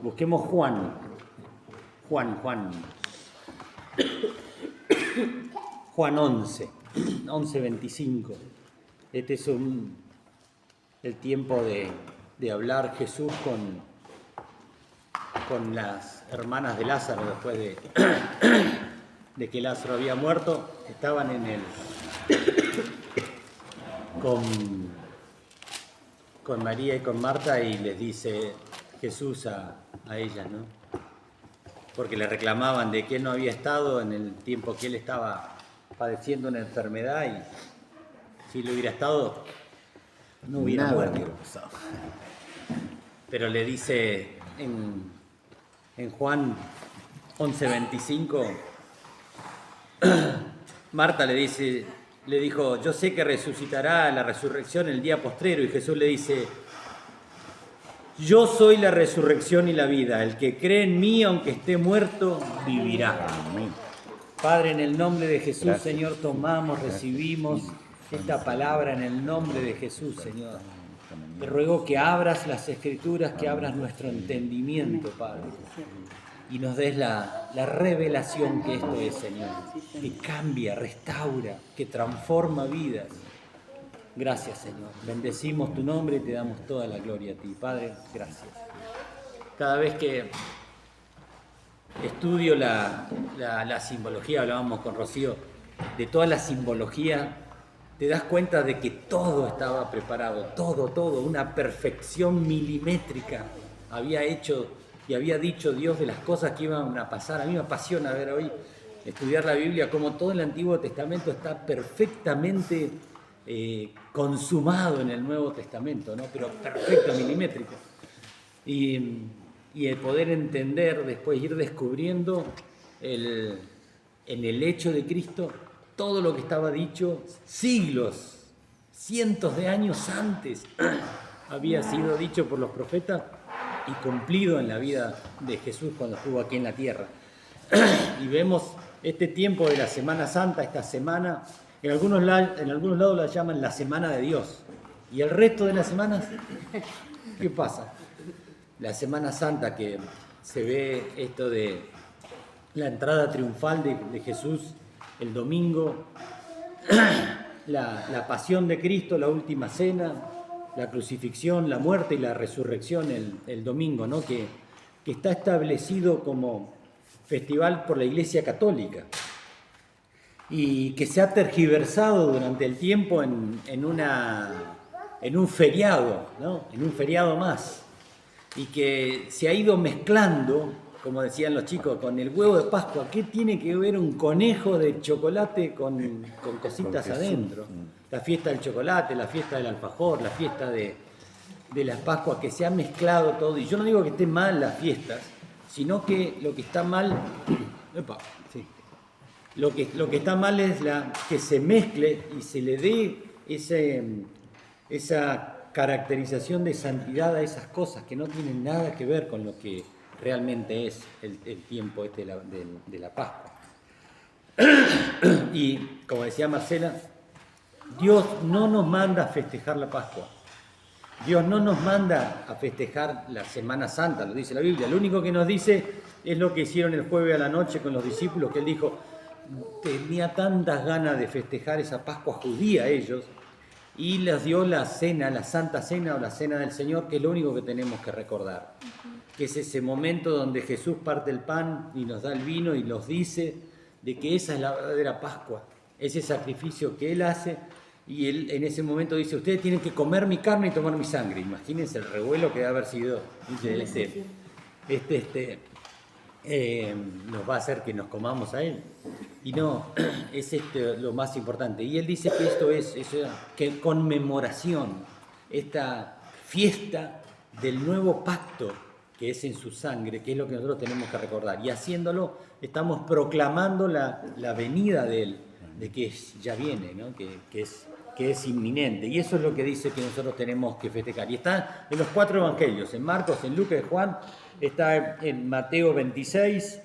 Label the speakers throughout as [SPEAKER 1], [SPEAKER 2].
[SPEAKER 1] Busquemos Juan 11:25. Este es el tiempo de hablar Jesús con las hermanas de Lázaro después de que Lázaro había muerto. Estaban con María y con Marta, y les dice Jesús a ellas, ¿no? Porque le reclamaban de que él no había estado en el tiempo que él estaba padeciendo una enfermedad, y si lo hubiera estado, no hubiera muerto. Pero le dice en Juan 11:25, Marta le dijo, yo sé que resucitará la resurrección el día postrero, y Jesús le dice, yo soy la resurrección y la vida, el que cree en mí, aunque esté muerto, vivirá. Amén. Padre, en el nombre de Jesús, gracias, Señor, tomamos, recibimos esta palabra en el nombre de Jesús, Señor. Te ruego que abras las Escrituras, que abras nuestro entendimiento, Padre, y nos des la revelación que esto es, Señor, que cambia, restaura, que transforma vidas. Gracias, Señor. Bendecimos tu nombre y te damos toda la gloria a ti. Padre, gracias. Cada vez que estudio la simbología, hablábamos con Rocío, de toda la simbología, te das cuenta de que todo estaba preparado, todo, una perfección milimétrica había hecho y había dicho Dios de las cosas que iban a pasar. A mí me apasiona ver hoy, estudiar la Biblia, como todo el Antiguo Testamento está perfectamente consumado en el Nuevo Testamento, ¿no? Pero perfecto, milimétrico. Y el poder entender, después ir descubriendo en el hecho de Cristo todo lo que estaba dicho siglos, cientos de años antes había sido dicho por los profetas y cumplido en la vida de Jesús cuando estuvo aquí en la tierra. Y vemos este tiempo de la Semana Santa, esta semana, en algunos lados la llaman la Semana de Dios. ¿Y el resto de las semanas? ¿Qué pasa? La Semana Santa, que se ve esto de la entrada triunfal de Jesús el domingo, la pasión de Cristo, la última cena, la crucifixión, la muerte y la resurrección el domingo, ¿no? Que está establecido como festival por la Iglesia Católica y que se ha tergiversado durante el tiempo en un feriado, ¿no? En un feriado más, y que se ha ido mezclando, como decían los chicos, con el huevo de Pascua. ¿Qué tiene que ver un conejo de chocolate con cositas adentro? La fiesta del chocolate, la fiesta del alfajor, la fiesta de la Pascua, que se ha mezclado todo. Y yo no digo que estén mal las fiestas, sino que lo que está mal, lo que está mal es que se mezcle y se le dé esa caracterización de santidad a esas cosas que no tienen nada que ver con lo que realmente es el tiempo de la Pascua. Y como decía Marcela, Dios no nos manda a festejar la Pascua. Dios no nos manda a festejar la Semana Santa, lo dice la Biblia. Lo único que nos dice es lo que hicieron el jueves a la noche con los discípulos, que él dijo, tenía tantas ganas de festejar esa Pascua judía a ellos, y les dio la cena, la Santa Cena o la Cena del Señor, que es lo único que tenemos que recordar. Que es ese momento donde Jesús parte el pan y nos da el vino y nos dice de que esa es la verdadera Pascua, ese sacrificio que Él hace, y Él en ese momento dice, ustedes tienen que comer mi carne y tomar mi sangre. Imagínense el revuelo que debe haber sido, nos va a hacer que nos comamos a Él. Y no, es lo más importante. Y Él dice que esto es que conmemoración, esta fiesta del nuevo pacto que es en su sangre, que es lo que nosotros tenemos que recordar. Y haciéndolo, estamos proclamando la venida de Él, de que ya viene, ¿no? que es inminente. Y eso es lo que dice que nosotros tenemos que festejar. Y está en los 4 evangelios, en Marcos, en Lucas y Juan, está en Mateo 26,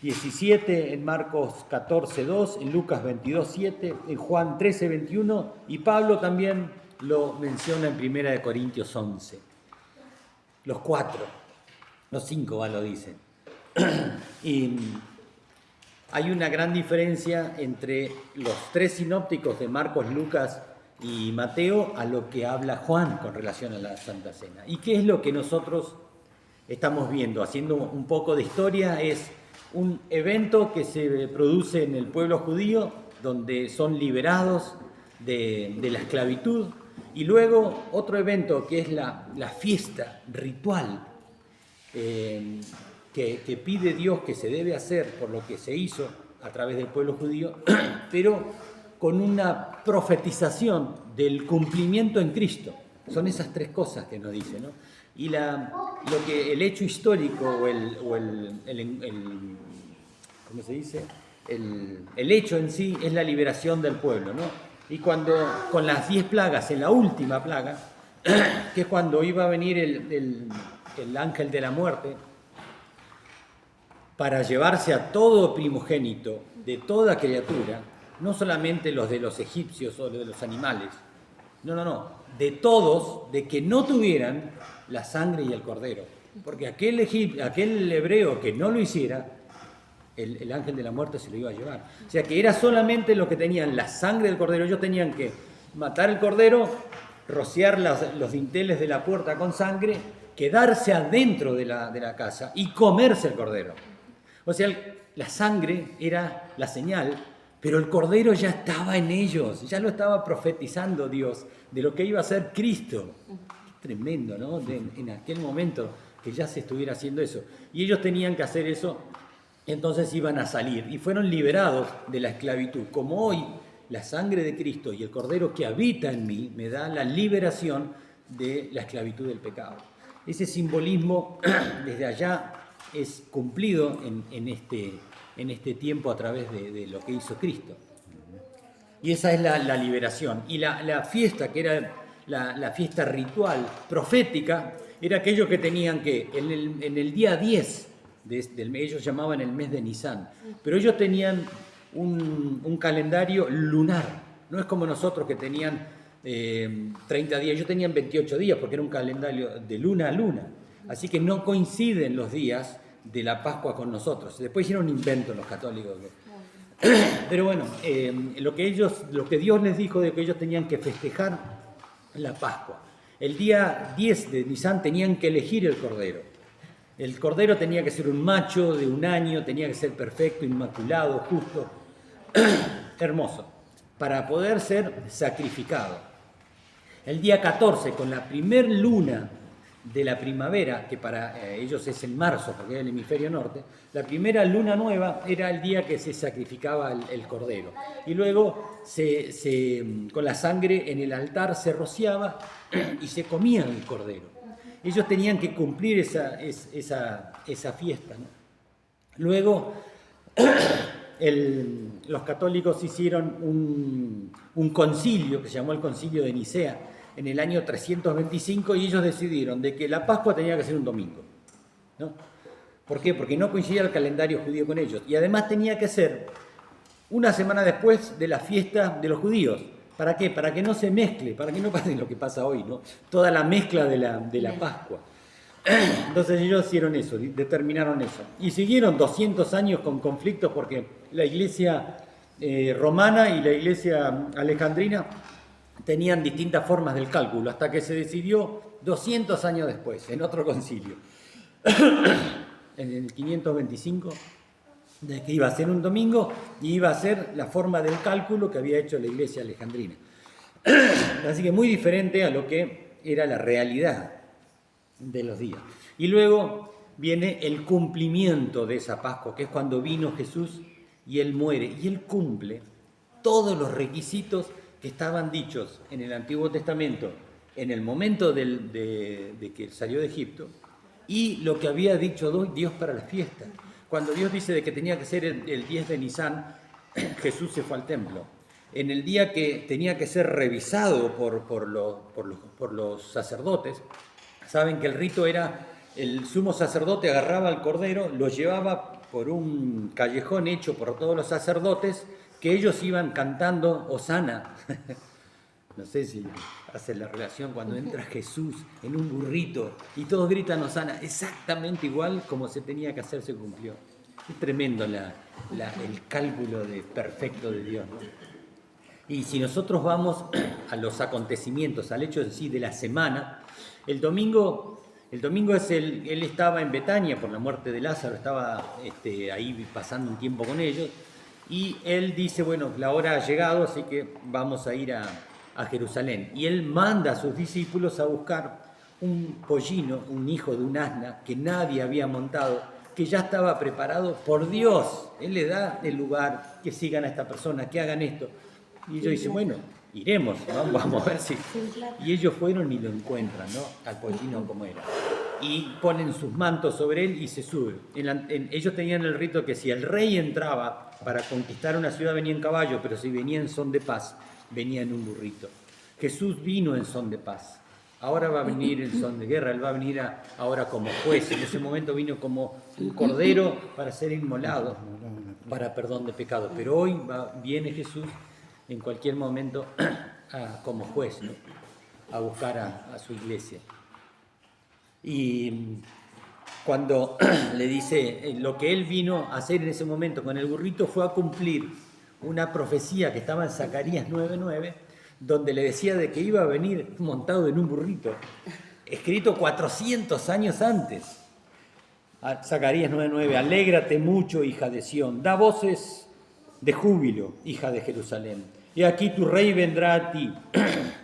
[SPEAKER 1] 17, en Marcos 14, 2, en Lucas 22, 7, en Juan 13, 21, y Pablo también lo menciona en 1 Corintios 11. Los 4. Los 5 lo dicen. Y hay una gran diferencia entre los 3 sinópticos de Marcos, Lucas y Mateo a lo que habla Juan con relación a la Santa Cena. ¿Y qué es lo que nosotros estamos viendo? Haciendo un poco de historia, es un evento que se produce en el pueblo judío, donde son liberados de la esclavitud, y luego otro evento que es la fiesta ritual que pide Dios que se debe hacer por lo que se hizo a través del pueblo judío, pero con una profetización del cumplimiento en Cristo. Son esas 3 cosas que nos dice, ¿no? Y el hecho histórico ¿cómo se dice? El hecho en sí es la liberación del pueblo, ¿no? Y cuando con las 10 plagas, en la última plaga, que es cuando iba a venir el ángel de la muerte para llevarse a todo primogénito de toda criatura, no solamente los de los egipcios o de los animales, no, de todos, de que no tuvieran la sangre y el cordero, porque aquel hebreo que no lo hiciera, el ángel de la muerte se lo iba a llevar. O sea que era solamente los que tenían la sangre del cordero. Ellos tenían que matar el cordero, rociar los dinteles de la puerta con sangre, quedarse adentro de la casa y comerse el cordero. O sea, la sangre era la señal, pero el cordero ya estaba en ellos, ya lo estaba profetizando Dios de lo que iba a ser Cristo. Qué tremendo, ¿no? En aquel momento que ya se estuviera haciendo eso. Y ellos tenían que hacer eso, entonces iban a salir y fueron liberados de la esclavitud. Como hoy la sangre de Cristo y el cordero que habita en mí me da la liberación de la esclavitud del pecado. Ese simbolismo desde allá es cumplido en este tiempo a través de lo que hizo Cristo. Y esa es la liberación. Y la fiesta, que era la fiesta ritual, profética, era aquello que tenían que, en el día 10, ellos llamaban el mes de Nisan, pero ellos tenían un calendario lunar. No es como nosotros que tenían 30 días, ellos tenían 28 días porque era un calendario de luna a luna. Así que no coinciden los días de la Pascua con nosotros. Después hicieron un invento los católicos. Pero bueno, lo que Dios les dijo de que ellos tenían que festejar la Pascua. El día 10 de Nisan tenían que elegir el cordero. El cordero tenía que ser un macho de 1 año, tenía que ser perfecto, inmaculado, justo, hermoso, para poder ser sacrificado. El día 14, con la primer luna de la primavera, que para ellos es en marzo, porque es el hemisferio norte, la primera luna nueva era el día que se sacrificaba el cordero. Y luego con la sangre en el altar se rociaba y se comía el cordero. Ellos tenían que cumplir esa fiesta, ¿no? Luego, los católicos hicieron un concilio que se llamó el Concilio de Nicea en el año 325 y ellos decidieron de que la Pascua tenía que ser un domingo, ¿no? ¿Por qué? Porque no coincidía el calendario judío con ellos. Y además tenía que ser una semana después de la fiesta de los judíos. ¿Para qué? Para que no se mezcle, para que no pase lo que pasa hoy, ¿no? Toda la mezcla de la Pascua. Entonces ellos hicieron eso, determinaron eso. Y siguieron 200 años con conflictos porque la iglesia romana y la iglesia alejandrina tenían distintas formas del cálculo, hasta que se decidió 200 años después, en otro concilio, en el 525, de que iba a ser un domingo y iba a ser la forma del cálculo que había hecho la iglesia alejandrina. Así que muy diferente a lo que era la realidad de los días. Y luego viene el cumplimiento de esa Pascua, que es cuando vino Jesús y Él muere, y Él cumple todos los requisitos que estaban dichos en el Antiguo Testamento en el momento de que salió de Egipto y lo que había dicho Dios para la fiesta. Cuando Dios dice de que tenía que ser el 10 de Nisan, Jesús se fue al templo. En el día que tenía que ser revisado por los sacerdotes, saben que el rito era, el sumo sacerdote agarraba al cordero, lo llevaba por un callejón hecho por todos los sacerdotes, que ellos iban cantando Hosana. No sé si hace la relación cuando entra Jesús en un burrito y todos gritan Hosana, exactamente igual como se tenía que hacer se cumplió. Es tremendo el cálculo perfecto de Dios, ¿no? Y si nosotros vamos a los acontecimientos, al hecho en sí de la semana, el domingo él estaba en Betania por la muerte de Lázaro, estaba ahí pasando un tiempo con ellos, y él dice, bueno, la hora ha llegado, así que vamos a ir a Jerusalén. Y él manda a sus discípulos a buscar un pollino, un hijo de un asna, que nadie había montado, que ya estaba preparado por Dios. Él le da el lugar, que sigan a esta persona, que hagan esto. Y ellos dicen, bueno, iremos, vamos a ver si... Y ellos fueron y lo encuentran, ¿no? Al pollino como era. Y ponen sus mantos sobre él y se sube. Ellos tenían el rito que si el rey entraba para conquistar una ciudad venía en caballo, pero si venía en son de paz, venía en un burrito. Jesús vino en son de paz. Ahora va a venir en son de guerra, él va a venir ahora como juez. En ese momento vino como un cordero para ser inmolado, para perdón de pecados. Pero hoy viene Jesús en cualquier momento como juez, ¿no? A buscar a su iglesia. Y cuando le dice lo que él vino a hacer en ese momento con el burrito fue a cumplir una profecía que estaba en Zacarías 9:9, donde le decía de que iba a venir montado en un burrito, escrito 400 años antes. Zacarías 9:9, alégrate mucho, hija de Sión, da voces de júbilo, hija de Jerusalén. Y aquí tu rey vendrá a ti,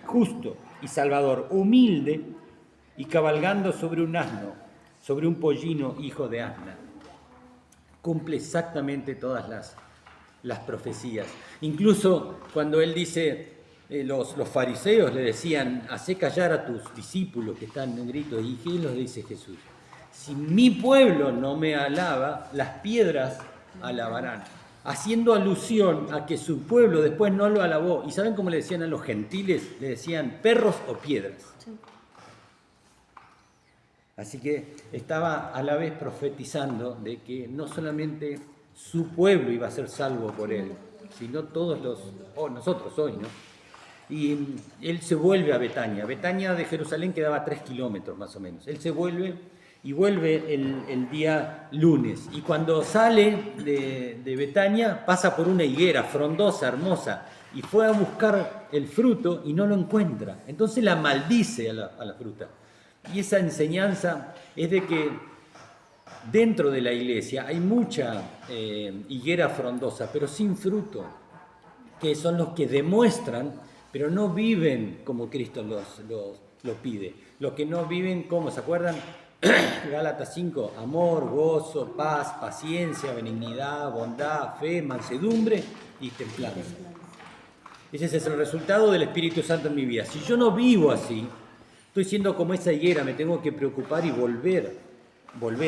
[SPEAKER 1] justo y salvador, humilde y cabalgando sobre un asno, sobre un pollino hijo de asna. Cumple exactamente todas las profecías. Incluso cuando él dice, los fariseos le decían, hacé callar a tus discípulos que están en gritos. ¿Y qué les dice Jesús? Si mi pueblo no me alaba, las piedras alabarán. Haciendo alusión a que su pueblo después no lo alabó. ¿Y saben cómo le decían a los gentiles? Le decían perros o piedras. Sí. Así que estaba a la vez profetizando de que no solamente su pueblo iba a ser salvo por él, sino todos nosotros hoy, ¿no? Y él se vuelve a Betania. Betania de Jerusalén quedaba 3 kilómetros más o menos. Él se vuelve el día lunes. Y cuando sale de Betania pasa por una higuera frondosa, hermosa, y fue a buscar el fruto y no lo encuentra. Entonces la maldice a la fruta. Y esa enseñanza es de que dentro de la iglesia hay mucha higuera frondosa, pero sin fruto, que son los que demuestran, pero no viven como Cristo los pide. Los que no viven, ¿cómo? ¿Se acuerdan? Gálatas 5, amor, gozo, paz, paciencia, benignidad, bondad, fe, mansedumbre y templanza. Ese es el resultado del Espíritu Santo en mi vida. Si yo no vivo así, estoy siendo como esa higuera, me tengo que preocupar y volver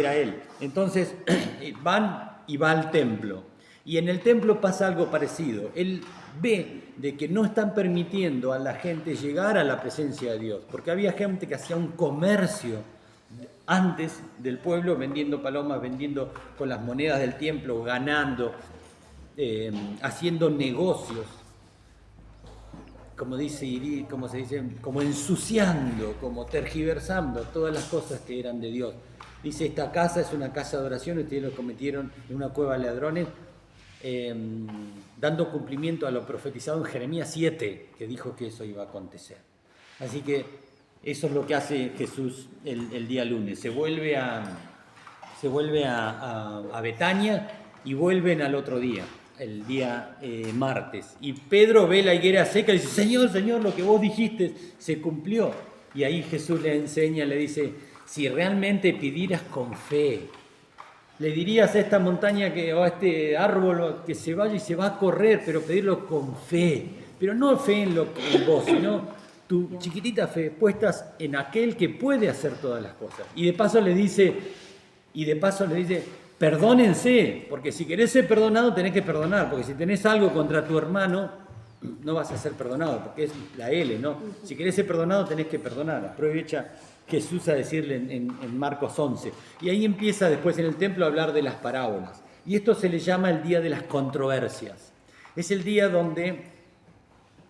[SPEAKER 1] a Él. Entonces va al templo. Y en el templo pasa algo parecido. Él ve de que no están permitiendo a la gente llegar a la presencia de Dios. Porque había gente que hacía un comercio antes del pueblo, vendiendo palomas, vendiendo con las monedas del templo, ganando, haciendo negocios. Como se dice, como ensuciando, como tergiversando todas las cosas que eran de Dios. Dice, esta casa es una casa de oración, ustedes lo cometieron en una cueva de ladrones, dando cumplimiento a lo profetizado en Jeremías 7, que dijo que eso iba a acontecer. Así que eso es lo que hace Jesús el día lunes. Se vuelve a Betania y vuelven al otro día, el día martes. Y Pedro ve la higuera seca y dice, Señor, Señor, lo que vos dijiste se cumplió. Y ahí Jesús le enseña, le dice, si realmente pidieras con fe, le dirías a esta montaña o a este árbol que se vaya y se va a correr, pero pedirlo con fe. Pero no fe en vos, sino tu chiquitita fe puestas en aquel que puede hacer todas las cosas. Y de paso le dice, perdónense, porque si querés ser perdonado tenés que perdonar, porque si tenés algo contra tu hermano no vas a ser perdonado, porque es la L, ¿no? Si querés ser perdonado tenés que perdonar. Aprovecha Jesús a decirle en Marcos 11. Y ahí empieza después en el templo a hablar de las parábolas. Y esto se le llama el día de las controversias. Es el día donde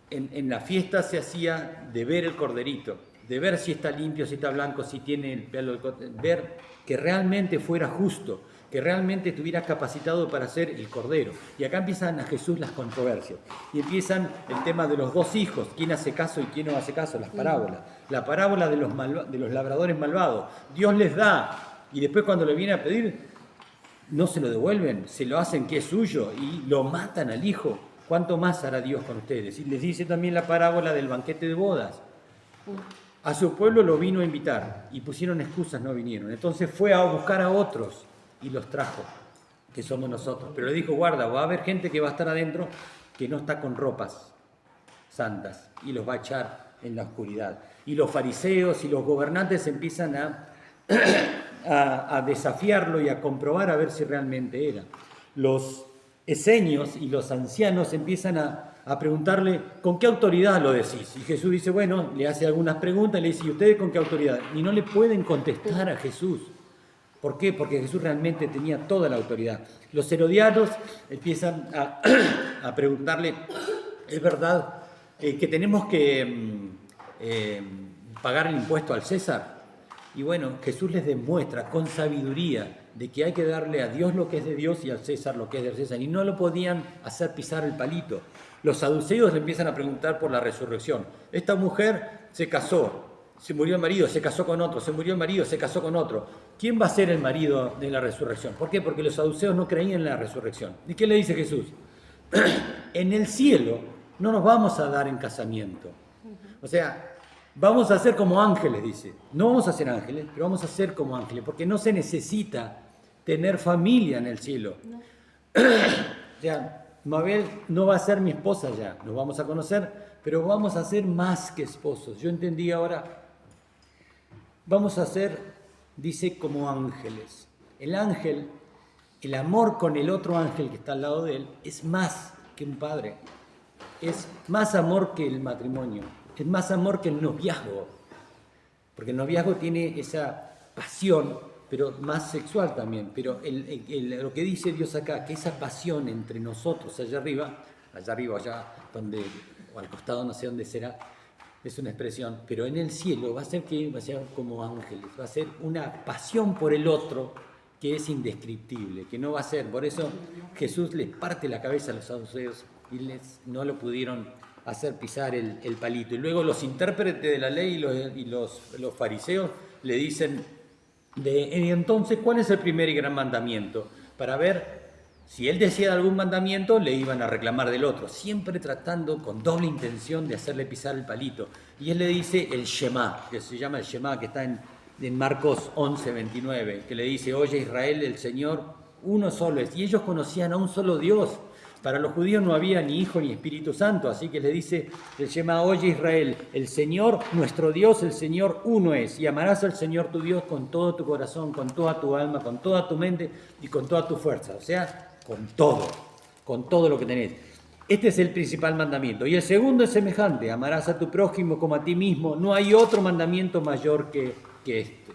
[SPEAKER 1] en la fiesta se hacía de ver el corderito, de ver si está limpio, si está blanco, si tiene el pelo, ver que realmente fuera justo, que realmente estuviera capacitado para ser el cordero. Y acá empiezan a Jesús las controversias. Y empiezan el tema de los dos hijos, quién hace caso y quién no hace caso, las parábolas. La parábola de los labradores malvados. Dios les da y después cuando le viene a pedir, no se lo devuelven, se lo hacen que es suyo y lo matan al hijo. ¿Cuánto más hará Dios con ustedes? Y les dice también la parábola del banquete de bodas. A su pueblo lo vino a invitar y pusieron excusas, no vinieron. Entonces fue a buscar a otros y los trajo, que somos nosotros. Pero le dijo, guarda, va a haber gente que va a estar adentro que no está con ropas santas y los va a echar en la oscuridad. Y los fariseos y los gobernantes empiezan a desafiarlo y a comprobar a ver si realmente era. Los esenios y los ancianos empiezan a preguntarle, ¿con qué autoridad lo decís? Y Jesús dice, bueno, le hace algunas preguntas y le dice, ¿y ustedes con qué autoridad? Y no le pueden contestar a Jesús. ¿Por qué? Porque Jesús realmente tenía toda la autoridad. Los herodianos empiezan a preguntarle, ¿es verdad que tenemos que pagar el impuesto al César? Y bueno, Jesús les demuestra con sabiduría de que hay que darle a Dios lo que es de Dios y al César lo que es del César. Y no lo podían hacer pisar el palito. Los saduceos le empiezan a preguntar por la resurrección. Esta mujer se casó, se murió el marido, se casó con otro, se murió el marido, se casó con otro. ¿Quién va a ser el marido de la resurrección? ¿Por qué? Porque los saduceos no creían en la resurrección. ¿Y qué le dice Jesús? En el cielo no nos vamos a dar en casamiento. O sea, vamos a ser como ángeles, dice. No vamos a ser ángeles, pero vamos a ser como ángeles, porque no se necesita tener familia en el cielo. O sea, Mabel no va a ser mi esposa ya, nos vamos a conocer, pero vamos a ser más que esposos. Yo entendí ahora, vamos a ser, dice, como ángeles. El ángel, el amor con el otro ángel que está al lado de él, es más que un padre. Es más amor que el matrimonio, es más amor que el noviazgo. Porque el noviazgo tiene esa pasión, pero más sexual también. Pero lo que dice Dios acá, que esa pasión entre nosotros allá arriba, allá donde, o al costado, no sé dónde será, es una expresión, pero en el cielo va a ser como ángeles, va a ser una pasión por el otro que es indescriptible, que no va a ser. Por eso Jesús les parte la cabeza a los saduceos y no lo pudieron hacer pisar el palito. Y luego los intérpretes de la ley y los fariseos le dicen, entonces, ¿cuál es el primer y gran mandamiento? Para ver si él decía algún mandamiento, le iban a reclamar del otro, siempre tratando con doble intención de hacerle pisar el palito. Y él le dice el Shema, que se llama el Shema, que está en Marcos 11, 29, que le dice, oye Israel, el Señor uno solo es. Y ellos conocían a un solo Dios. Para los judíos no había ni Hijo ni Espíritu Santo, así que le dice el Shema, oye Israel, el Señor, nuestro Dios, el Señor uno es, y amarás al Señor tu Dios con todo tu corazón, con toda tu alma, con toda tu mente y con toda tu fuerza, o sea, con todo lo que tenés. Este es el principal mandamiento. Y el segundo es semejante, amarás a tu prójimo como a ti mismo, no hay otro mandamiento mayor que este.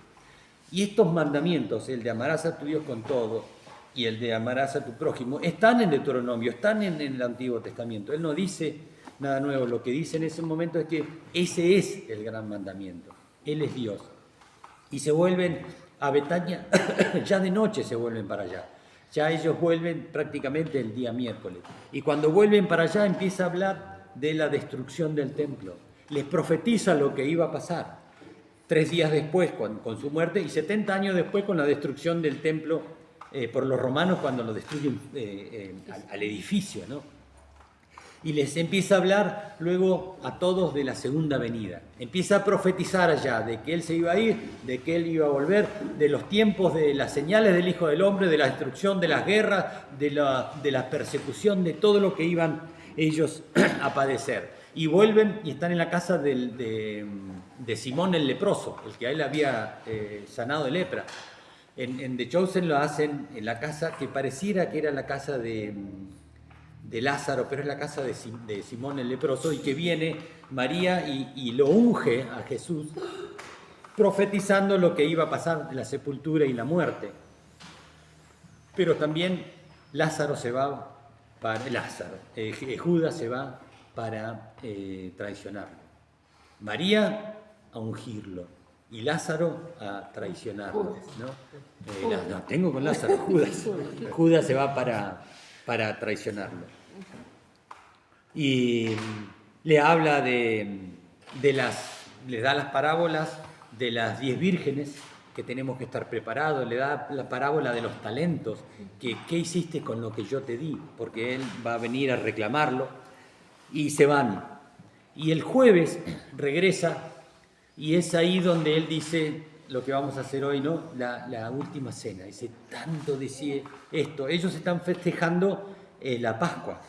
[SPEAKER 1] Y estos mandamientos, el de amarás a tu Dios con todo, y el de amarás a tu prójimo, están en Deuteronomio, están en el Antiguo Testamento. Él no dice nada nuevo, lo que dice en ese momento es que ese es el gran mandamiento. Él es Dios. Y se vuelven a Betania, ya de noche se vuelven para allá. Ya ellos vuelven prácticamente el día miércoles. Y cuando vuelven para allá empieza a hablar de la destrucción del templo. Les profetiza lo que iba a pasar. 3 días después con su muerte y 70 años después con la destrucción del templo por los romanos cuando lo destruyen al edificio, ¿no? Y les empieza a hablar luego a todos de la segunda venida. Empieza a profetizar allá de que él se iba a ir, de que él iba a volver, de los tiempos, de las señales del Hijo del Hombre, de la destrucción, de las guerras, de la persecución, de todo lo que iban ellos a padecer. Y vuelven y están en la casa de Simón el leproso, el que a él había sanado de lepra. En The Chosen lo hacen en la casa que pareciera que era la casa de Lázaro, pero es la casa de Simón el leproso, y que viene María y lo unge a Jesús, profetizando lo que iba a pasar de la sepultura y la muerte. Pero también Lázaro se va, Judas se va para traicionarlo. María a ungirlo y Lázaro a traicionarlo, ¿no? No, tengo con Lázaro, Judas. Judas se va para traicionarlo. Y le habla le da las parábolas de las 10 vírgenes, que tenemos que estar preparados, le da la parábola de los talentos, que qué hiciste con lo que yo te di, porque él va a venir a reclamarlo, y se van. Y el jueves regresa, y es ahí donde él dice lo que vamos a hacer hoy, ¿no? La última cena. Dice, tanto decía esto. Ellos están festejando la Pascua.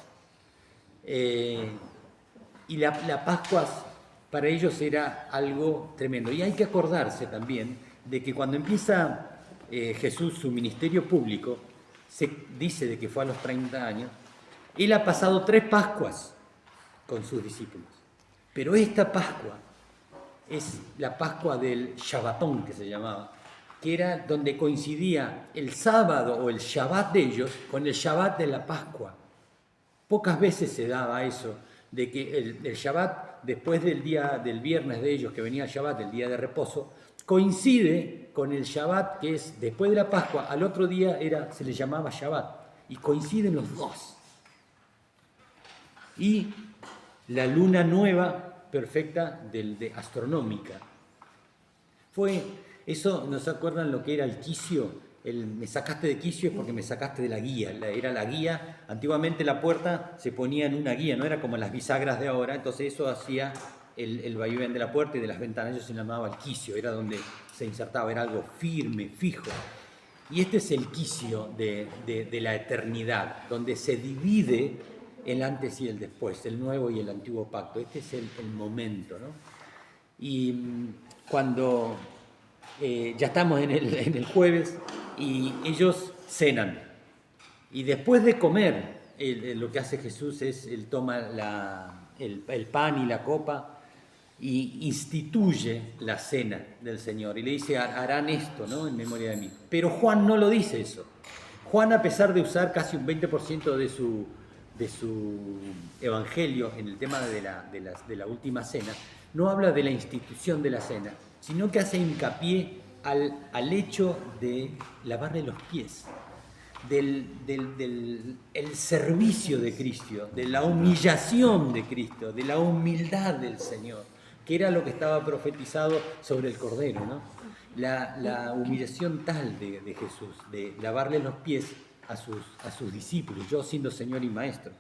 [SPEAKER 1] Y la Pascua para ellos era algo tremendo. Y hay que acordarse también de que cuando empieza Jesús su ministerio público, se dice de que fue a los 30 años, él ha pasado 3 Pascuas con sus discípulos. Pero esta Pascua es la Pascua del Shabbatón, que se llamaba, que era donde coincidía el sábado o el Shabbat de ellos con el Shabbat de la Pascua. Pocas veces se daba eso, de que el Shabbat, después del día del viernes de ellos, que venía el Shabbat, el día de reposo, coincide con el Shabbat, que es después de la Pascua, al otro día se le llamaba Shabbat, y coinciden los dos. Y la luna nueva perfecta astronómica. Eso, ¿no se acuerdan lo que era el quicio? Me sacaste de quicio es porque me sacaste de la guía. Era la guía. Antiguamente la puerta se ponía en una guía, no era como las bisagras de ahora, entonces eso hacía el vaivén de la puerta y de las ventanas. Eso se llamaba el quicio, era donde se insertaba, era algo firme, fijo. Y este es el quicio de la eternidad, donde se divide el antes y el después, el nuevo y el antiguo pacto. Este es el momento, ¿no? Y cuando ya estamos en el jueves y ellos cenan. Y después de comer, lo que hace Jesús es, él toma el pan y la copa y instituye la cena del Señor. Y le dice, harán esto, ¿no?, en memoria de mí. Pero Juan no lo dice eso. Juan, a pesar de usar casi un 20% de su evangelio en el tema de la última cena, no habla de la institución de la cena, sino que hace hincapié al hecho de lavarle los pies, del servicio de Cristo, de la humillación de Cristo, de la humildad del Señor, que era lo que estaba profetizado sobre el Cordero, ¿no? La humillación tal de Jesús, de lavarle los pies a sus discípulos, yo siendo Señor y Maestro.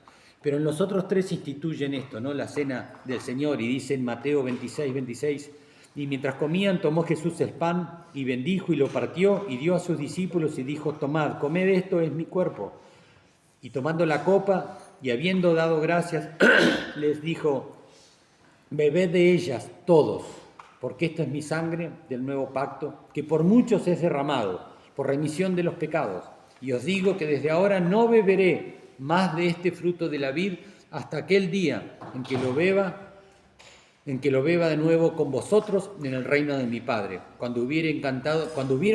[SPEAKER 1] Pero en los otros 3 instituyen esto, ¿no?, la cena del Señor, y dice en Mateo 26, y mientras comían tomó Jesús el pan y bendijo y lo partió y dio a sus discípulos y dijo, tomad, comed, esto es mi cuerpo. Y tomando la copa y habiendo dado gracias, les dijo, bebed de ellas todos, porque esta es mi sangre del nuevo pacto, que por muchos es derramado, por remisión de los pecados. Y os digo que desde ahora no beberé más de este fruto de la vid hasta aquel día en que lo beba de nuevo con vosotros en el reino de mi Padre. Cuando hubieron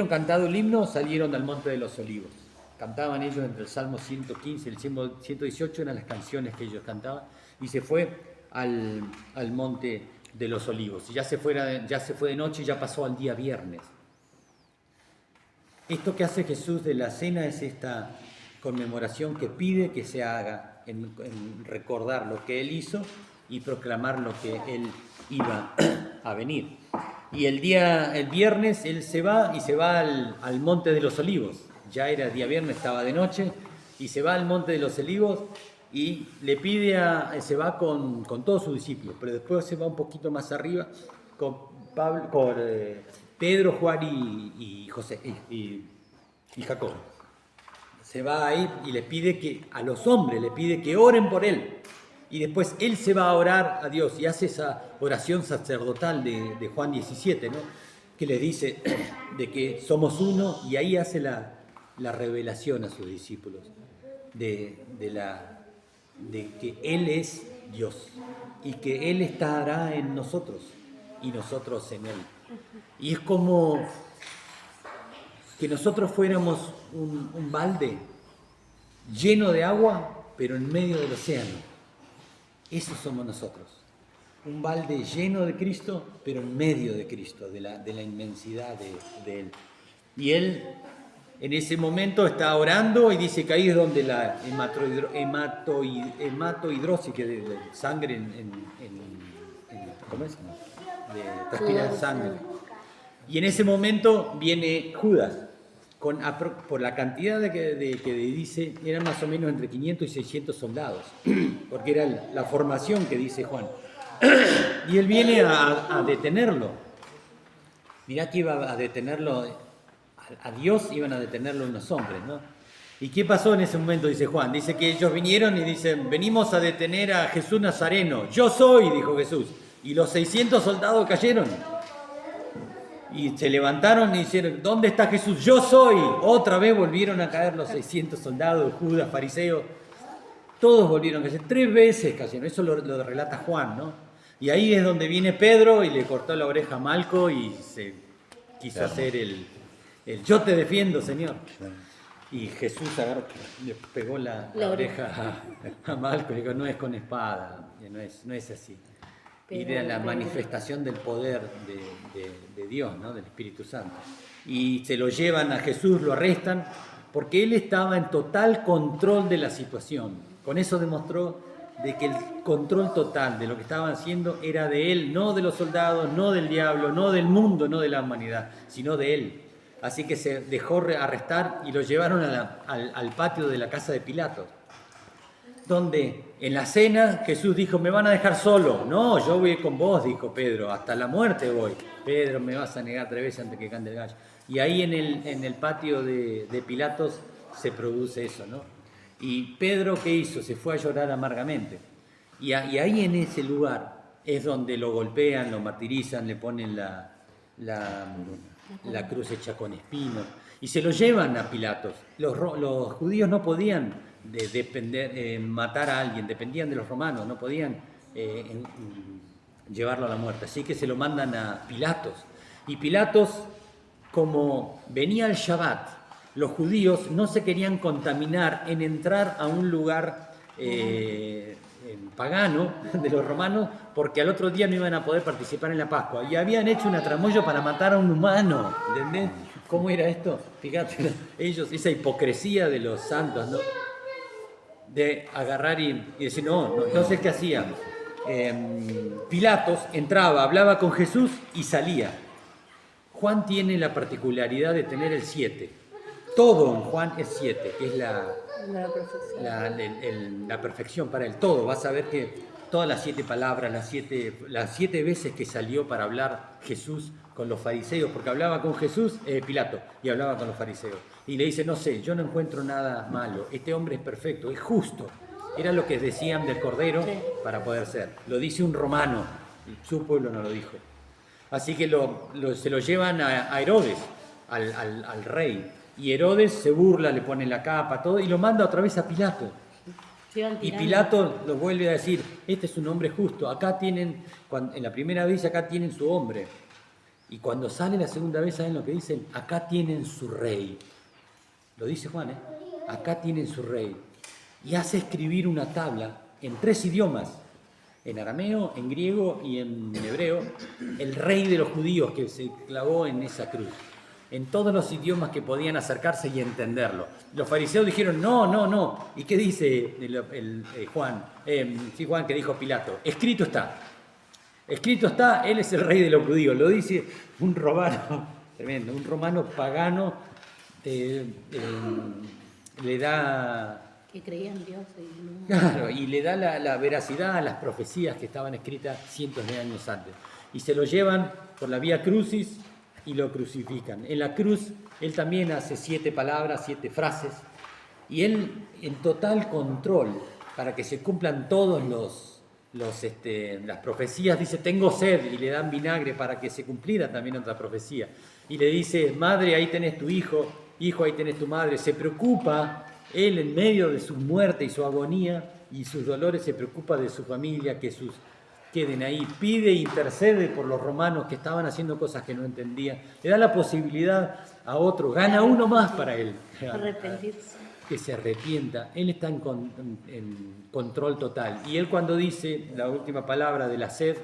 [SPEAKER 1] cantado el himno, salieron al monte de los olivos. Cantaban ellos entre el Salmo 115 y el Salmo 118, eran las canciones que ellos cantaban, y se fue al monte de los olivos. Y ya se fue de noche y ya pasó al día viernes. Esto que hace Jesús de la cena es esta conmemoración que pide que se haga en recordar lo que Él hizo y proclamar lo que Él iba a venir. Y el viernes Él se va al Monte de los Olivos. Ya era día viernes, estaba de noche, y se va al Monte de los Olivos y le pide se va con todos sus discípulos, pero después se va un poquito más arriba con Pedro, Juan y José y Jacob. Se va ahí y a los hombres le pide que oren por él. Y después él se va a orar a Dios y hace esa oración sacerdotal de Juan 17, ¿no?, que le dice de que somos uno, y ahí hace la revelación a sus discípulos de que Él es Dios y que Él estará en nosotros y nosotros en Él. Y es como que nosotros fuéramos un balde lleno de agua, pero en medio del océano. Esos somos nosotros. Un balde lleno de Cristo, pero en medio de Cristo, de la inmensidad de Él. Y Él en ese momento está orando y dice que ahí es donde la hematohidrosis, que de sangre ¿cómo es? De transpirar sangre. Y en ese momento viene Judas, por la cantidad que dice, eran más o menos entre 500 y 600 soldados, porque era la formación que dice Juan. Y él viene a detenerlo. Mirá que iba a detenerlo, a Dios iban a detenerlo unos hombres, ¿no? ¿Y qué pasó en ese momento? Dice Juan. Dice que ellos vinieron y dicen, venimos a detener a Jesús Nazareno. Yo soy, dijo Jesús. Y los 600 soldados cayeron. Y se levantaron y dijeron, ¿dónde está Jesús? Yo soy. Otra vez volvieron a caer los 600 soldados, Judas, fariseos. Todos volvieron a caer. 3 veces cayeron. Eso lo relata Juan, ¿no? Y ahí es donde viene Pedro y le cortó la oreja a Malco y se quiso hacer el yo te defiendo, Señor. Y Jesús agarró, le pegó la oreja a Malco y dijo, no es con espada, no es así. Y era la manifestación del poder de Dios, ¿no? Del Espíritu Santo. Y se lo llevan a Jesús, lo arrestan, porque él estaba en total control de la situación. Con eso demostró de que el control total de lo que estaban haciendo era de él, no de los soldados, no del diablo, no del mundo, no de la humanidad, sino de él. Así que se dejó arrestar y lo llevaron al patio de la casa de Pilato, donde en la cena Jesús dijo, me van a dejar solo. No, yo voy con vos, dijo Pedro, hasta la muerte voy. Pedro, me vas a negar 3 veces antes que cante el gallo. Y ahí en el patio de Pilatos se produce eso, ¿no? Y Pedro, ¿qué hizo? Se fue a llorar amargamente. Y ahí en ese lugar es donde lo golpean, lo martirizan, le ponen la cruz hecha con espinos. Y se lo llevan a Pilatos. Los judíos no podían matar a alguien, dependían de los romanos, no podían llevarlo a la muerte. Así que se lo mandan a Pilatos. Y Pilatos, como venía el Shabbat, los judíos no se querían contaminar en entrar a un lugar pagano de los romanos, porque al otro día no iban a poder participar en la Pascua. Y habían hecho una tramoya para matar a un humano, ¿entendés? ¿Cómo era esto? Fíjate, ellos, esa hipocresía de los santos, ¿no? De agarrar y decir, no. Entonces, ¿qué hacían? Pilatos entraba, hablaba con Jesús y salía. Juan tiene la particularidad de tener el 7. Todo en Juan es 7, que es la perfección para él. Todo, vas a ver que todas las 7 palabras, las 7 veces que salió para hablar Jesús con los fariseos, porque hablaba con Jesús, Pilato, y hablaba con los fariseos. Y le dice, no sé, yo no encuentro nada malo, este hombre es perfecto, es justo. Era lo que decían del Cordero para poder ser. Lo dice un romano, su pueblo no lo dijo. Así que se lo llevan a Herodes, al rey. Y Herodes se burla, le pone la capa, todo, y lo manda otra vez a Pilato. Y Pilato lo vuelve a decir, este es un hombre justo, acá tienen, en la primera vez acá tienen su hombre. Y cuando sale la segunda vez, ¿saben lo que dicen? Acá tienen su rey. Lo dice Juan, ¿eh? Acá tienen su rey. Y hace escribir una tabla en 3 idiomas, en arameo, en griego y en hebreo, el rey de los judíos que se clavó en esa cruz. En todos los idiomas que podían acercarse y entenderlo. Los fariseos dijeron, no. ¿Y qué dice Juan? Juan, que dijo Pilato, escrito está, él es el rey de los judíos. Lo dice un romano, tremendo, un romano pagano, le da...
[SPEAKER 2] Que creía en Dios.
[SPEAKER 1] Claro, y le da la veracidad a las profecías que estaban escritas cientos de años antes. Y se lo llevan por la vía crucis y lo crucifican. En la cruz, él también hace 7 palabras, 7 frases, y él en total control, para que se cumplan todos las profecías, dice, tengo sed, y le dan vinagre para que se cumpliera también otra profecía. Y le dice, madre, ahí tenés tu hijo, ahí tenés tu madre. Se preocupa, él en medio de su muerte y su agonía y sus dolores, se preocupa de su familia, que queden ahí, pide e intercede por los romanos que estaban haciendo cosas que no entendían, le da la posibilidad a otro, gana uno más para él.
[SPEAKER 2] Arrepentirse.
[SPEAKER 1] que se arrepienta, Él está en control total. Y Él cuando dice la última palabra de la sed,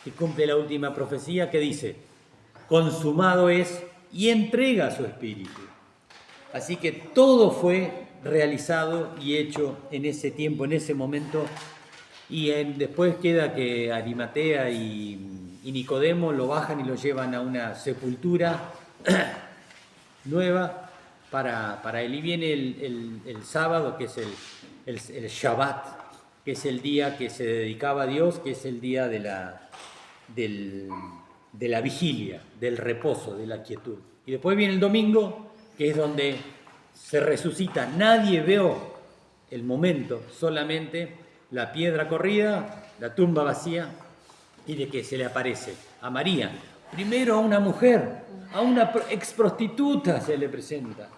[SPEAKER 1] que cumple la última profecía, que dice, consumado es, y entrega su espíritu. Así que todo fue realizado y hecho en ese tiempo, en ese momento, y después queda que Arimatea y Nicodemo lo bajan y lo llevan a una sepultura nueva para él. Y viene el sábado, que es el Shabbat, que es el día que se dedicaba a Dios, que es el día de la vigilia, del reposo, de la quietud. Y después viene el domingo, que es donde se resucita. Nadie vio el momento, solamente la piedra corrida, la tumba vacía, y de que se le aparece a María. Primero a una mujer, a una ex prostituta se le presenta.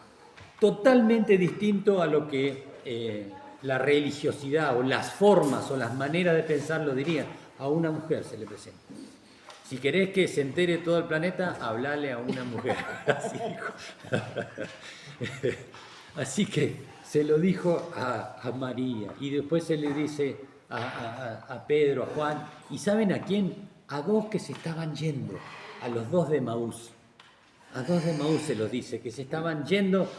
[SPEAKER 1] Totalmente distinto a lo que la religiosidad o las formas o las maneras de pensar lo dirían. A una mujer se le presenta. Si querés que se entere todo el planeta, hablale a una mujer. Así dijo. Así que se lo dijo a María, y después se le dice a Pedro, a Juan, y ¿saben a quién? A dos que se estaban yendo, a los dos de Emaús. A dos de Emaús se los dice, que se estaban yendo,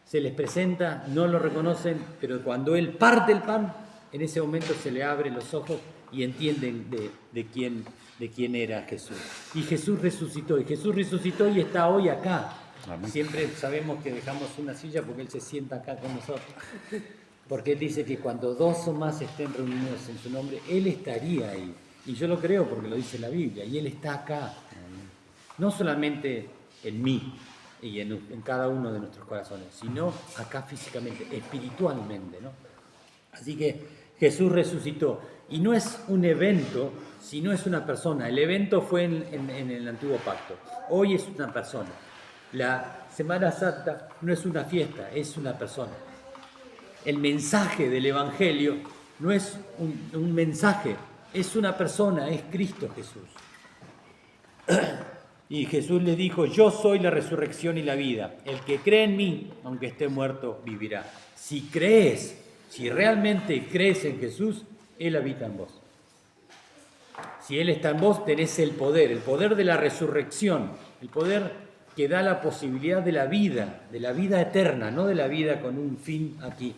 [SPEAKER 1] se les presenta, no lo reconocen, pero cuando él parte el pan, en ese momento se le abren los ojos y entienden de quién era Jesús. Y Jesús resucitó y está hoy acá. Amén. Siempre sabemos que dejamos una silla porque Él se sienta acá con nosotros. Porque Él dice que cuando dos o más estén reunidos en su nombre, Él estaría ahí. Y yo lo creo porque lo dice la Biblia. Y Él está acá. No solamente en mí y en cada uno de nuestros corazones, sino acá físicamente, espiritualmente, ¿no? Así que Jesús resucitó. Y no es un evento, sino es una persona. El evento fue en el Antiguo Pacto. Hoy es una persona. La Semana Santa no es una fiesta, es una persona. El mensaje del Evangelio no es un mensaje, es una persona, es Cristo Jesús. Y Jesús les dijo, yo soy la resurrección y la vida. El que cree en mí, aunque esté muerto, vivirá. Si crees, si realmente crees en Jesús, Él habita en vos. Si Él está en vos, tenés el poder de la resurrección, el poder que da la posibilidad de la vida eterna, no de la vida con un fin aquí,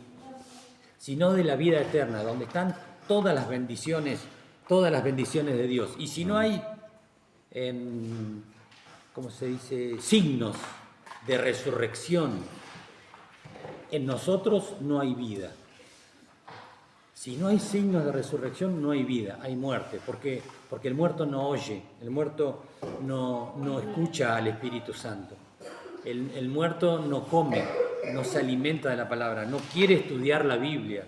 [SPEAKER 1] sino de la vida eterna, donde están todas las bendiciones de Dios. Y si no hay, ¿cómo se dice?, signos de resurrección en nosotros, no hay vida. Si no hay signos de resurrección, no hay vida, hay muerte, porque el muerto no oye, el muerto no escucha al Espíritu Santo, el muerto no come, no se alimenta de la palabra, no quiere estudiar la Biblia,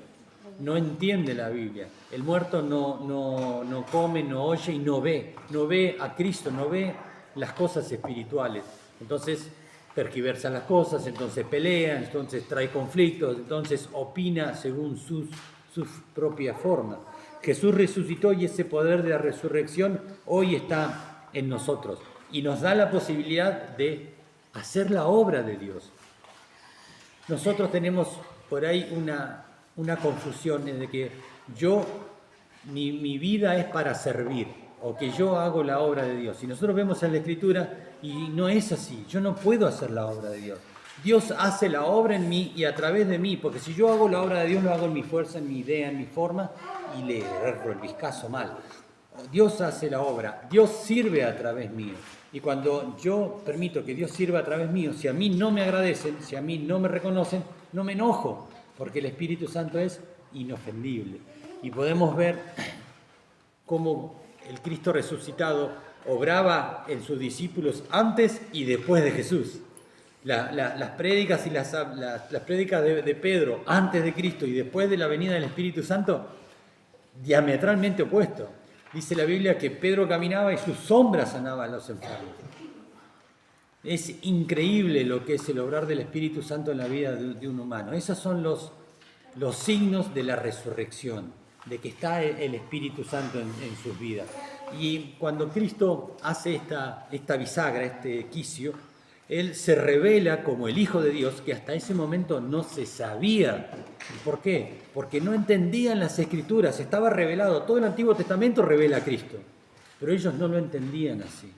[SPEAKER 1] no entiende la Biblia, el muerto no come, no oye y no ve a Cristo, no ve las cosas espirituales. Entonces tergiversa las cosas, entonces pelea, entonces trae conflictos, entonces opina según su propia forma. Jesús resucitó y ese poder de la resurrección hoy está en nosotros y nos da la posibilidad de hacer la obra de Dios. Nosotros tenemos por ahí una confusión de que mi vida es para servir o que yo hago la obra de Dios. Y nosotros vemos en la Escritura y no es así, yo no puedo hacer la obra de Dios. Dios hace la obra en mí y a través de mí, porque si yo hago la obra de Dios, lo hago en mi fuerza, en mi idea, en mi forma, y le erro el viscazo mal. Dios hace la obra, Dios sirve a través mío. Y cuando yo permito que Dios sirva a través mío, si a mí no me agradecen, si a mí no me reconocen, no me enojo, porque el Espíritu Santo es inofendible. Y podemos ver cómo el Cristo resucitado obraba en sus discípulos antes y después de Jesús. Las prédicas y las prédicas de Pedro antes de Cristo y después de la venida del Espíritu Santo, diametralmente opuesto. Dice la Biblia que Pedro caminaba y sus sombras sanaban a los enfermos. Es increíble lo que es el obrar del Espíritu Santo en la vida de un humano. Esos son los signos de la resurrección, de que está el Espíritu Santo en sus vidas. Y cuando Cristo hace esta bisagra, este quicio, Él se revela como el Hijo de Dios, que hasta ese momento no se sabía. ¿Por qué? Porque no entendían las Escrituras, estaba revelado. Todo el Antiguo Testamento revela a Cristo, pero ellos no lo entendían así.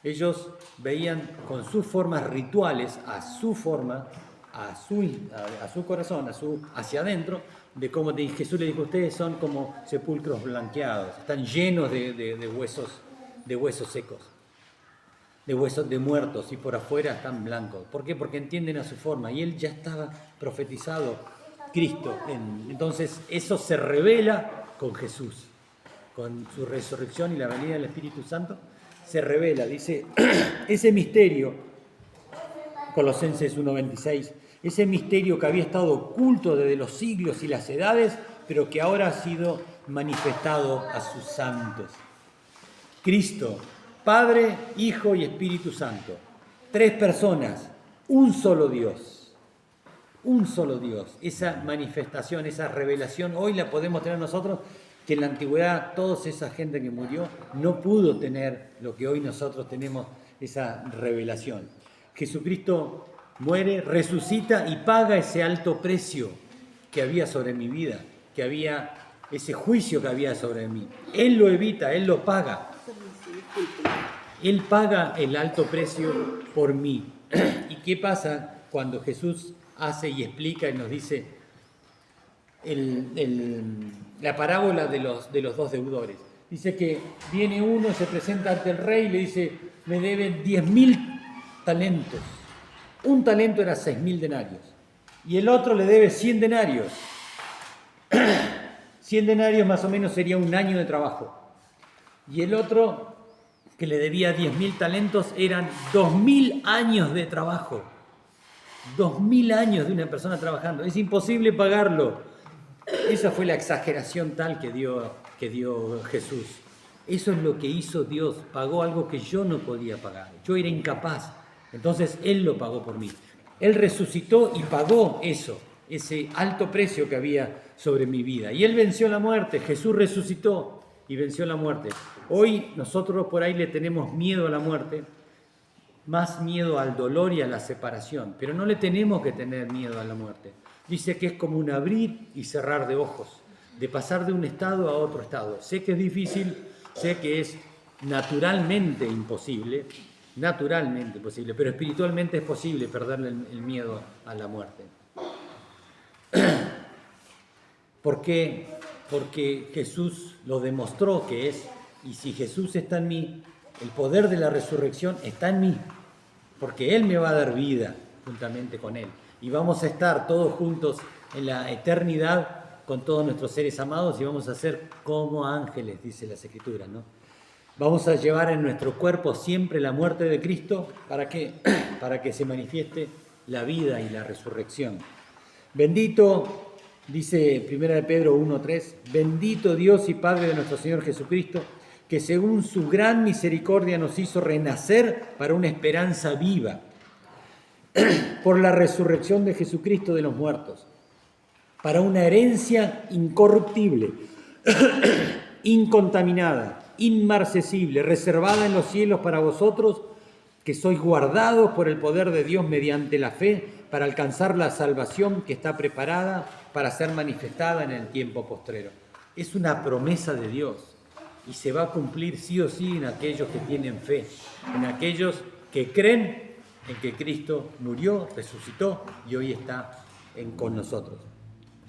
[SPEAKER 1] Ellos veían con sus formas rituales, a su forma, a su corazón, hacia adentro, de cómo Jesús le dijo: ustedes son como sepulcros blanqueados, están llenos de huesos secos, de huesos de muertos, y por afuera están blancos. ¿Por qué? Porque entienden a su forma, y él ya estaba profetizado, Cristo. Entonces eso se revela con Jesús, con su resurrección y la venida del Espíritu Santo. Se revela, dice, ese misterio, Colosenses 1:26, ese misterio que había estado oculto desde los siglos y las edades, pero que ahora ha sido manifestado a sus santos. Cristo, Padre, Hijo y Espíritu Santo. 3 personas, un solo Dios. Un solo Dios. Esa manifestación, esa revelación, hoy la podemos tener nosotros, que en la antigüedad toda esa gente que murió no pudo tener lo que hoy nosotros tenemos, esa revelación. Jesucristo muere, resucita y paga ese alto precio que había sobre mi vida, que había ese juicio que había sobre mí. Él lo evita, Él lo paga. Él paga el alto precio por mí. ¿Y qué pasa cuando Jesús hace y explica y nos dice la parábola de los 2 deudores? Dice que viene uno, se presenta ante el rey y le dice: me deben 10.000 talentos. Un talento era 6.000 denarios. Y el otro le debe 100 denarios. 100 denarios más o menos sería un año de trabajo. Y el otro, que le debía 10.000 talentos, eran 2.000 años de trabajo. 2.000 años de una persona trabajando. Es imposible pagarlo. Esa fue la exageración tal que dio Jesús. Eso es lo que hizo Dios. Pagó algo que yo no podía pagar. Yo era incapaz. Entonces Él lo pagó por mí. Él resucitó y pagó eso, ese alto precio que había sobre mi vida. Y Él venció la muerte. Jesús resucitó y venció la muerte. Hoy nosotros por ahí le tenemos miedo a la muerte, más miedo al dolor y a la separación, pero no le tenemos que tener miedo a la muerte. Dice que es como un abrir y cerrar de ojos, de pasar de un estado a otro estado. Sé que es difícil, sé que es naturalmente imposible, pero espiritualmente es posible perderle el miedo a la muerte. ¿Por qué? Porque Jesús lo demostró que es, y si Jesús está en mí, el poder de la resurrección está en mí, porque Él me va a dar vida juntamente con Él. Y vamos a estar todos juntos en la eternidad con todos nuestros seres amados y vamos a ser como ángeles, dice las Escrituras, ¿no? Vamos a llevar en nuestro cuerpo siempre la muerte de Cristo para que se manifieste la vida y la resurrección. Bendito, dice 1 Pedro 1:3, bendito Dios y Padre de nuestro Señor Jesucristo, que según su gran misericordia nos hizo renacer para una esperanza viva, por la resurrección de Jesucristo de los muertos, para una herencia incorruptible, incontaminada, inmarcesible, reservada en los cielos para vosotros, que sois guardados por el poder de Dios mediante la fe, para alcanzar la salvación que está preparada para ser manifestada en el tiempo postrero. Es una promesa de Dios y se va a cumplir sí o sí en aquellos que tienen fe, en aquellos que creen en que Cristo murió, resucitó y hoy está con nosotros.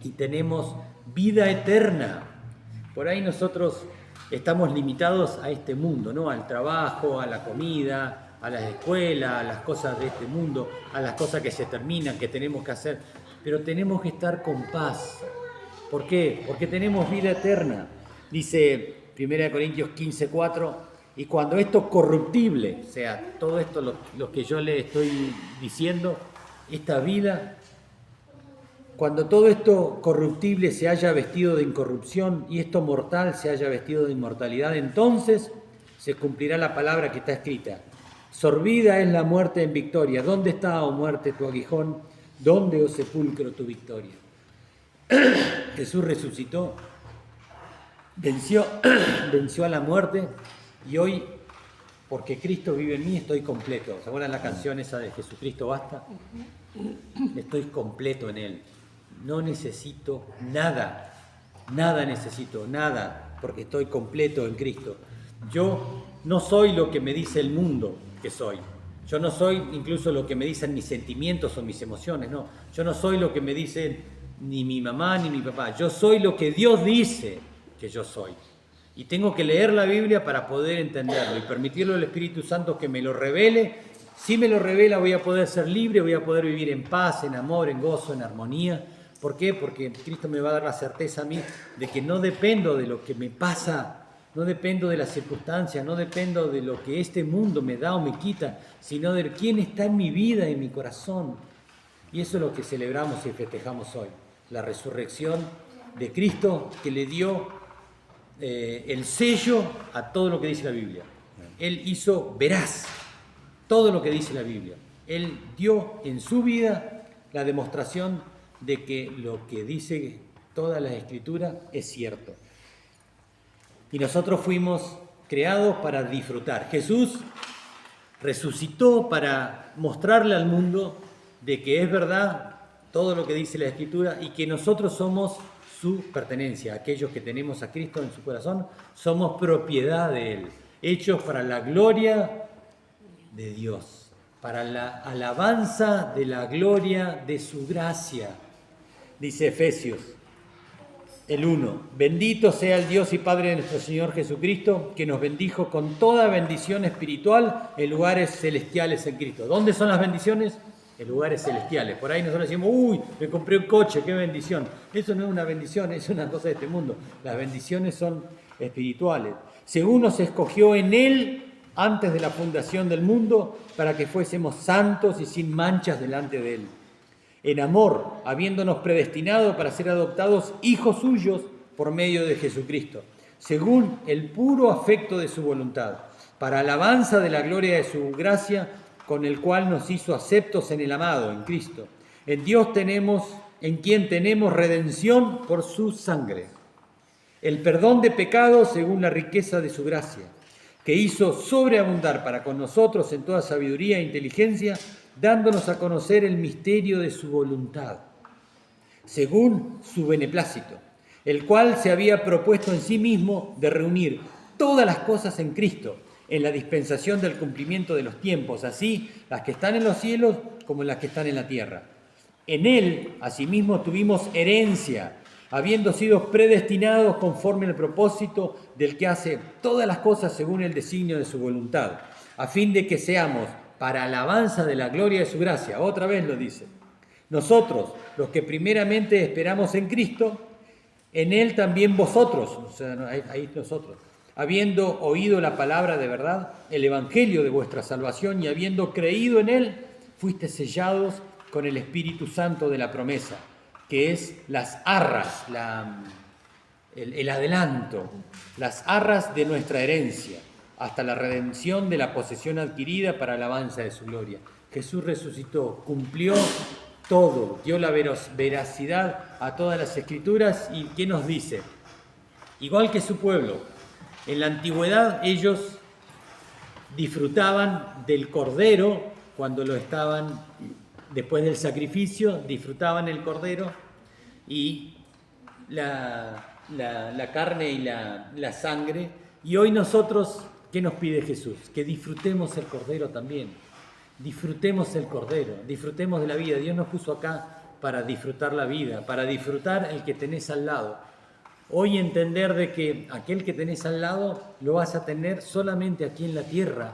[SPEAKER 1] Y tenemos vida eterna. Por ahí nosotros estamos limitados a este mundo, ¿no? Al trabajo, a la comida, a la escuela, a las cosas de este mundo, a las cosas que se terminan, que tenemos que hacer. Pero tenemos que estar con paz. ¿Por qué? Porque tenemos vida eterna. Dice 1 Corintios 15:4, y cuando esto corruptible, o sea, todo esto lo que yo le estoy diciendo, esta vida, cuando todo esto corruptible se haya vestido de incorrupción y esto mortal se haya vestido de inmortalidad, entonces se cumplirá la palabra que está escrita. Sorbida es la muerte en victoria. ¿Dónde está, oh muerte, tu aguijón? ¿Dónde, oh sepulcro, tu victoria? Jesús venció a la muerte y hoy porque Cristo vive en mí, estoy completo. ¿Se acuerdan la canción esa de Jesucristo basta? Estoy completo en Él. No necesito nada, nada necesito, nada, porque estoy completo en Cristo. Yo no soy lo que me dice el mundo que soy. Yo no soy incluso lo que me dicen mis sentimientos o mis emociones, no. Yo no soy lo que me dicen ni mi mamá ni mi papá. Yo soy lo que Dios dice que yo soy. Y tengo que leer la Biblia para poder entenderlo y permitirle al Espíritu Santo que me lo revele. Si me lo revela, voy a poder ser libre, voy a poder vivir en paz, en amor, en gozo, en armonía. ¿Por qué? Porque Cristo me va a dar la certeza a mí de que no dependo de lo que me pasa, no dependo de las circunstancias, no dependo de lo que este mundo me da o me quita, sino de quién está en mi vida, en mi corazón. Y eso es lo que celebramos y festejamos hoy, la resurrección de Cristo que le dio el sello a todo lo que dice la Biblia. Él hizo veraz todo lo que dice la Biblia. Él dio en su vida la demostración de que lo que dice toda la Escritura es cierto. Y nosotros fuimos creados para disfrutar. Jesús resucitó para mostrarle al mundo de que es verdad todo lo que dice la Escritura y que nosotros somos su pertenencia. Aquellos que tenemos a Cristo en su corazón somos propiedad de Él, hechos para la gloria de Dios, para la alabanza de la gloria de su gracia. Dice Efesios, el 1, bendito sea el Dios y Padre de nuestro Señor Jesucristo, que nos bendijo con toda bendición espiritual en lugares celestiales en Cristo. ¿Dónde son las bendiciones? En lugares celestiales. Por ahí nosotros decimos, uy, me compré un coche, qué bendición. Eso no es una bendición, es una cosa de este mundo. Las bendiciones son espirituales. Según nos escogió en Él antes de la fundación del mundo, para que fuésemos santos y sin manchas delante de Él. En amor, habiéndonos predestinado para ser adoptados hijos suyos por medio de Jesucristo, según el puro afecto de su voluntad, para alabanza de la gloria de su gracia, con el cual nos hizo aceptos en el amado, en Cristo. En Dios en quien tenemos redención por su sangre, el perdón de pecados según la riqueza de su gracia, que hizo sobreabundar para con nosotros en toda sabiduría e inteligencia, dándonos a conocer el misterio de su voluntad, según su beneplácito, el cual se había propuesto en sí mismo de reunir todas las cosas en Cristo, en la dispensación del cumplimiento de los tiempos, así las que están en los cielos como las que están en la tierra. En Él, asimismo, tuvimos herencia, habiendo sido predestinados conforme al propósito del que hace todas las cosas según el designio de su voluntad, a fin de que seamos para alabanza de la gloria de su gracia. Otra vez lo dice. Nosotros, los que primeramente esperamos en Cristo, en Él también vosotros, o sea, ahí nosotros, habiendo oído la palabra de verdad, el evangelio de vuestra salvación, y habiendo creído en Él, fuiste sellados con el Espíritu Santo de la promesa, que es las arras, el adelanto, las arras de nuestra herencia, hasta la redención de la posesión adquirida para alabanza de su gloria. Jesús resucitó, cumplió todo, dio la veracidad a todas las Escrituras. ¿Y qué nos dice? Igual que su pueblo, en la antigüedad ellos disfrutaban del cordero cuando lo estaban, después del sacrificio, disfrutaban el cordero y la carne y la sangre. Y hoy nosotros, ¿qué nos pide Jesús? Que disfrutemos el cordero también. Disfrutemos el cordero, disfrutemos de la vida. Dios nos puso acá para disfrutar la vida, para disfrutar el que tenés al lado. Hoy entender de que aquel que tenés al lado lo vas a tener solamente aquí en la tierra,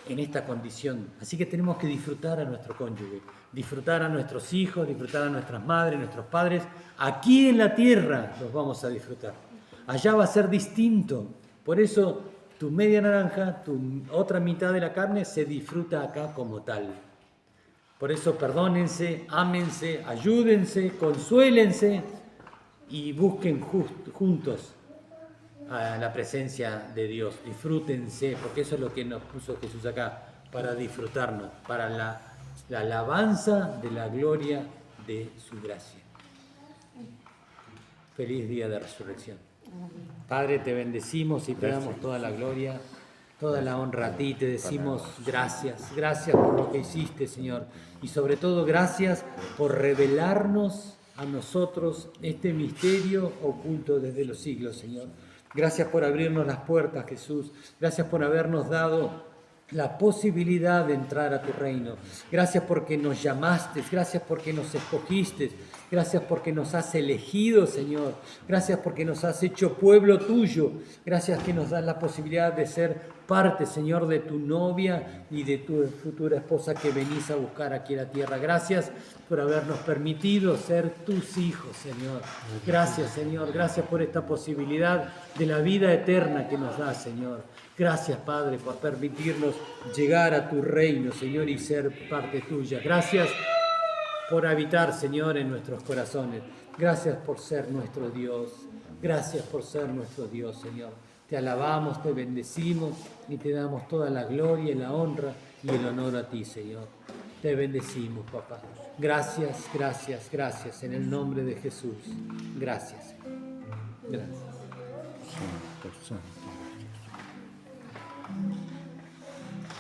[SPEAKER 1] en esta condición. Así que tenemos que disfrutar a nuestro cónyuge, disfrutar a nuestros hijos, disfrutar a nuestras madres, nuestros padres. Aquí en la tierra los vamos a disfrutar. Allá va a ser distinto. Por eso tu media naranja, tu otra mitad de la carne se disfruta acá como tal. Por eso perdónense, ámense, ayúdense, consuélense y busquen juntos a la presencia de Dios. Disfrútense, porque eso es lo que nos puso Jesús acá, para disfrutarnos, para la alabanza de la gloria de su gracia. Feliz día de resurrección. Padre, te bendecimos y te damos toda la gloria Toda la honra a ti, te decimos gracias. Gracias por lo que hiciste, Señor. Y sobre todo gracias por revelarnos a nosotros este misterio oculto desde los siglos, Señor. Gracias por abrirnos las puertas, Jesús. Gracias por habernos dado la posibilidad de entrar a tu reino. Gracias porque nos llamaste, gracias porque nos escogiste, gracias porque nos has elegido, Señor. Gracias porque nos has hecho pueblo tuyo. Gracias que nos das la posibilidad de ser parte, Señor, de tu novia y de tu futura esposa que venís a buscar aquí a la tierra. Gracias por habernos permitido ser tus hijos, Señor. Gracias, Señor. Gracias por esta posibilidad de la vida eterna que nos das, Señor. Gracias, Padre, por permitirnos llegar a tu reino, Señor, y ser parte tuya. Gracias por habitar, Señor, en nuestros corazones. Gracias por ser nuestro Dios. Gracias por ser nuestro Dios, Señor. Te alabamos, te bendecimos y te damos toda la gloria y la honra y el honor a ti, Señor. Te bendecimos, papá. Gracias, gracias, gracias. En el nombre de Jesús. Gracias. Gracias.